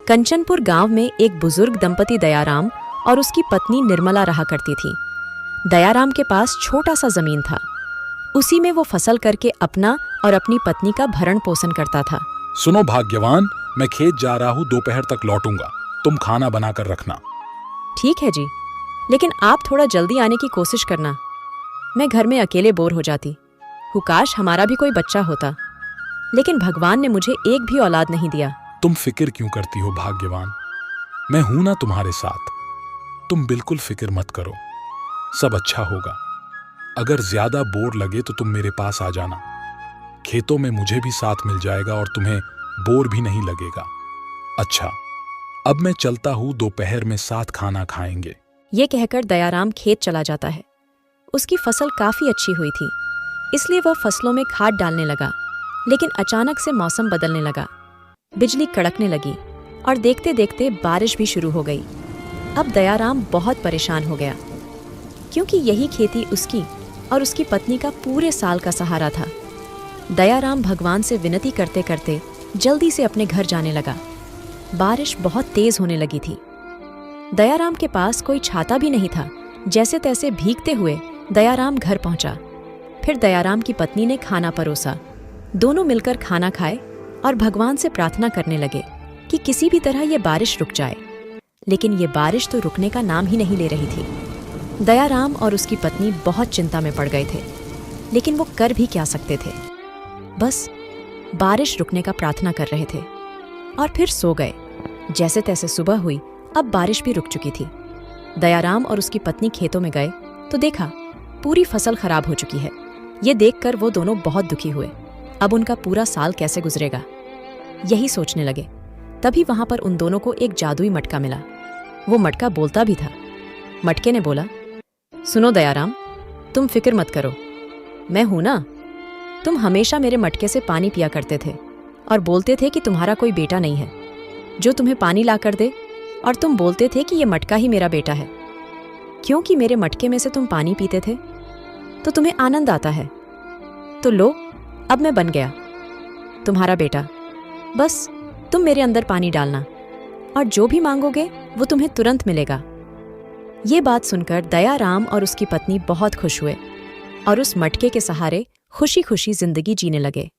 कंचनपुर गांव में एक बुजुर्ग दंपति दयाराम और उसकी पत्नी निर्मला रहा करती थी। दयाराम के पास छोटा सा जमीन था। उसी में वो फसल करके अपना और अपनी पत्नी का भरण पोषण करता था। सुनो भाग्यवान, मैं खेत जा रहा हूँ, दोपहर तक लौटूंगा। तुम खाना बनाकर रखना। ठीक है जी, लेकिन आप थोड़ा जल्दी आने की कोशिश करना। मैं घर में अकेले बोर हो जाती। हुकाश हमारा भी कोई बच्चा होता, लेकिन भगवान ने मुझे एक भी औलाद नहीं दिया। तुम फिक्र क्यों करती हो भाग्यवान? मैं हूं ना तुम्हारे साथ। तुम बिल्कुल फिक्र मत करो, सब अच्छा होगा। अगर ज्यादा बोर लगे तो तुम मेरे पास आ जाना। खेतों में मुझे भी साथ मिल जाएगा और तुम्हें बोर भी नहीं लगेगा। अच्छा, अब मैं चलता हूं, दोपहर में साथ खाना खाएंगे। ये कहकर दयाराम खेत चला जाता है। उसकी फसल काफी अच्छी हुई थी, इसलिए वह फसलों में खाद डालने लगा। लेकिन अचानक से मौसम बदलने लगा। बिजली कड़कने लगी और देखते देखते बारिश भी शुरू हो गई। अब दयाराम बहुत परेशान हो गया, क्योंकि यही खेती उसकी और उसकी पत्नी का पूरे साल का सहारा था। दयाराम भगवान से विनती करते करते जल्दी से अपने घर जाने लगा। बारिश बहुत तेज होने लगी थी। दयाराम के पास कोई छाता भी नहीं था। जैसे तैसे भीगते हुए दयाराम घर पहुंचा। फिर दयाराम की पत्नी ने खाना परोसा। दोनों मिलकर खाना खाए और भगवान से प्रार्थना करने लगे कि किसी भी तरह ये बारिश रुक जाए। लेकिन ये बारिश तो रुकने का नाम ही नहीं ले रही थी। दयाराम और उसकी पत्नी बहुत चिंता में पड़ गए थे, लेकिन वो कर भी क्या सकते थे। बस बारिश रुकने का प्रार्थना कर रहे थे और फिर सो गए। जैसे तैसे सुबह हुई। अब बारिश भी रुक चुकी थी। दयाराम और उसकी पत्नी खेतों में गए तो देखा पूरी फसल खराब हो चुकी है। ये देखकर वो दोनों बहुत दुखी हुए। अब उनका पूरा साल कैसे गुजरेगा, यही सोचने लगे। तभी वहां पर उन दोनों को एक जादुई मटका मिला। वो मटका बोलता भी था। मटके ने बोला, सुनो दयाराम, तुम फिक्र मत करो, मैं हूं ना। तुम हमेशा मेरे मटके से पानी पिया करते थे और बोलते थे कि तुम्हारा कोई बेटा नहीं है जो तुम्हें पानी ला कर दे, और तुम बोलते थे कि ये मटका ही मेरा बेटा है। क्योंकि मेरे मटके में से तुम पानी पीते थे तो तुम्हें आनंद आता है। तो लो, अब मैं बन गया तुम्हारा बेटा। बस तुम मेरे अंदर पानी डालना और जो भी मांगोगे वो तुम्हें तुरंत मिलेगा। ये बात सुनकर दयाराम और उसकी पत्नी बहुत खुश हुए और उस मटके के सहारे खुशी खुशी जिंदगी जीने लगे।